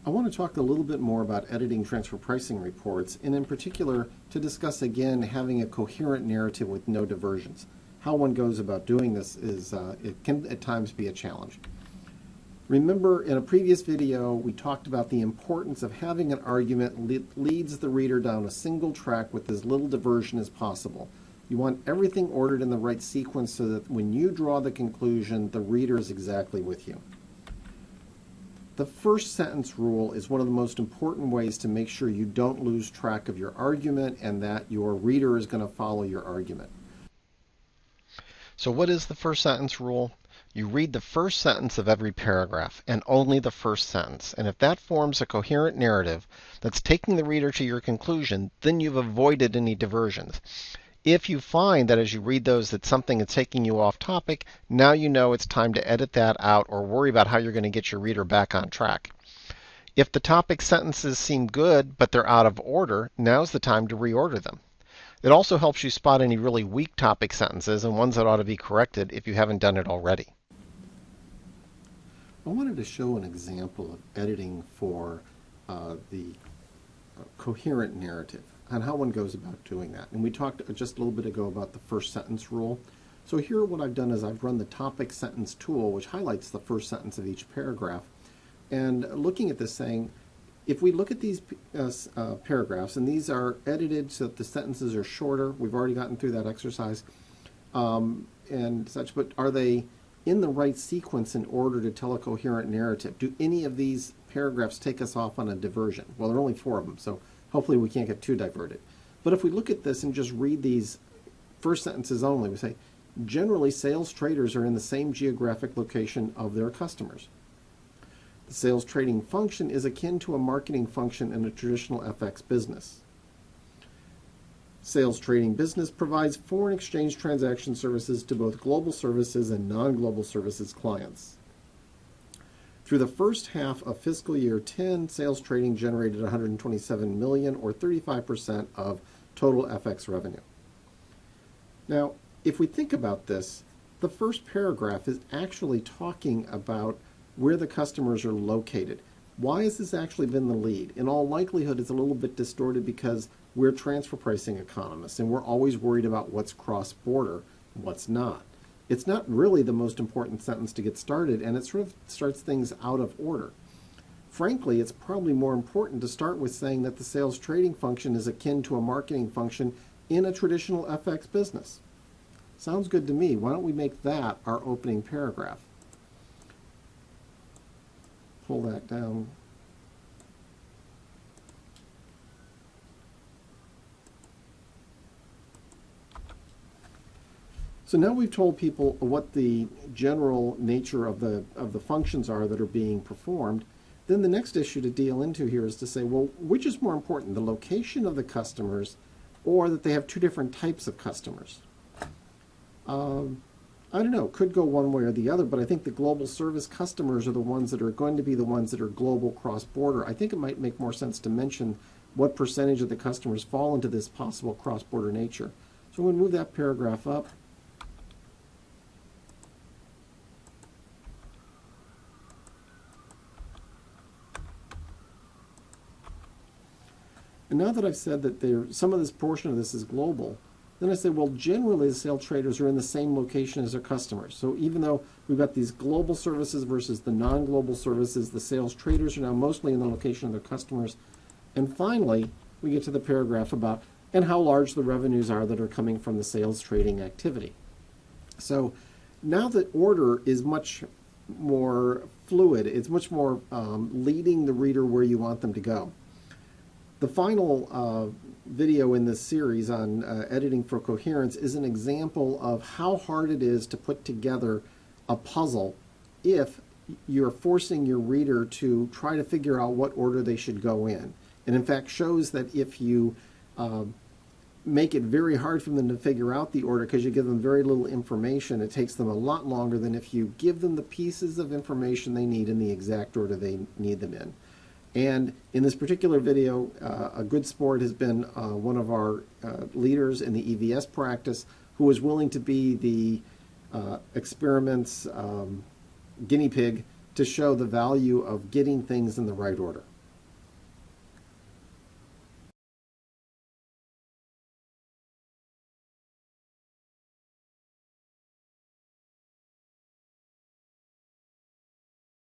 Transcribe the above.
I want to talk a little bit more about editing transfer pricing reports, and in particular to discuss again having a coherent narrative with no diversions. How one goes about doing this is it can at times be a challenge. Remember, in a previous video we talked about the importance of having an argument that leads the reader down a single track with as little diversion as possible. You want everything ordered in the right sequence so that when you draw the conclusion, the reader is exactly with you. The first sentence rule is one of the most important ways to make sure you don't lose track of your argument and that your reader is going to follow your argument. So what is the first sentence rule? You read the first sentence of every paragraph, and only the first sentence. And if that forms a coherent narrative that's taking the reader to your conclusion, then you've avoided any diversions. If you find that as you read those that something is taking you off topic, now you know it's time to edit that out or worry about how you're going to get your reader back on track. If the topic sentences seem good, but they're out of order, now's the time to reorder them. It also helps you spot any really weak topic sentences and ones that ought to be corrected if you haven't done it already. I wanted to show an example of editing for the coherent narrative and how one goes about doing that. And we talked just a little bit ago about the first sentence rule. So here what I've done is I've run the topic sentence tool, which highlights the first sentence of each paragraph. And looking at this saying, if we look at these paragraphs, and these are edited so that the sentences are shorter, we've already gotten through that exercise, and such, but are they in the right sequence in order to tell a coherent narrative? Do any of these paragraphs take us off on a diversion? Well, there are only 4 of them, so hopefully we can't get too diverted. But if we look at this and just read these first sentences only, we say, generally sales traders are in the same geographic location of their customers. The sales trading function is akin to a marketing function in a traditional FX business. Sales trading business provides foreign exchange transaction services to both global services and non-global services clients. Through the first half of fiscal year 10, sales trading generated $127 million, or 35% of total FX revenue. Now, if we think about this, the first paragraph is actually talking about where the customers are located. Why has this actually been the lead? In all likelihood, it's a little bit distorted because we're transfer pricing economists, and we're always worried about what's cross-border and what's not. It's not really the most important sentence to get started, and it sort of starts things out of order. Frankly, it's probably more important to start with saying that the sales trading function is akin to a marketing function in a traditional FX business. Sounds good to me. Why don't we make that our opening paragraph? Pull that down. So now we've told people what the general nature of the functions are that are being performed. Then the next issue to deal into here is to say, well, which is more important, the location of the customers or that they have 2 different types of customers? I don't know, could go one way or the other, but I think the global service customers are the ones that are going to be the ones that are global cross-border. I think it might make more sense to mention what percentage of the customers fall into this possible cross-border nature. So I'm going to move that paragraph up. And now that I've said that some of this portion of this is global, then I say, well, generally the sales traders are in the same location as their customers. So even though we've got these global services versus the non-global services, the sales traders are now mostly in the location of their customers. And finally, we get to the paragraph about and how large the revenues are that are coming from the sales trading activity. So now that order is much more fluid, it's much more leading the reader where you want them to go. The final video in this series on editing for coherence is an example of how hard it is to put together a puzzle if you're forcing your reader to try to figure out what order they should go in. And in fact shows that if you make it very hard for them to figure out the order because you give them very little information, it takes them a lot longer than if you give them the pieces of information they need in the exact order they need them in. And in this particular video, a good sport has been one of our leaders in the EVS practice who was willing to be the experiment's guinea pig to show the value of getting things in the right order.